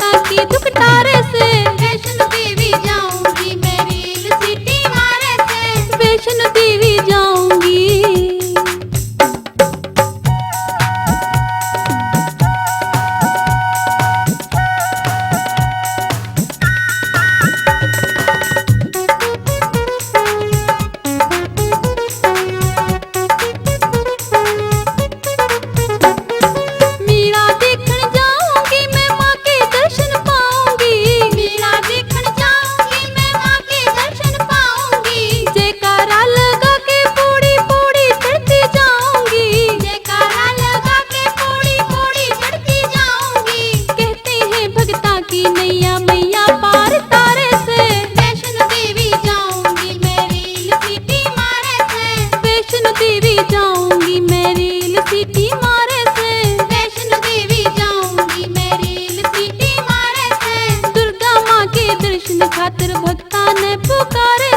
भक्ता की दुखटारे से। वैष्णो देवी जाऊंगी मैं रेल सिटी मारे से। वैष्णो देवी जाऊंगी। जाऊंगी मैं रेल सिटी मारे से। वैष्णो देवी जाऊंगी मैं रेल सिटी मारे से। दुर्गा माँ के दर्शन खातिर भक्ता ने पुकारे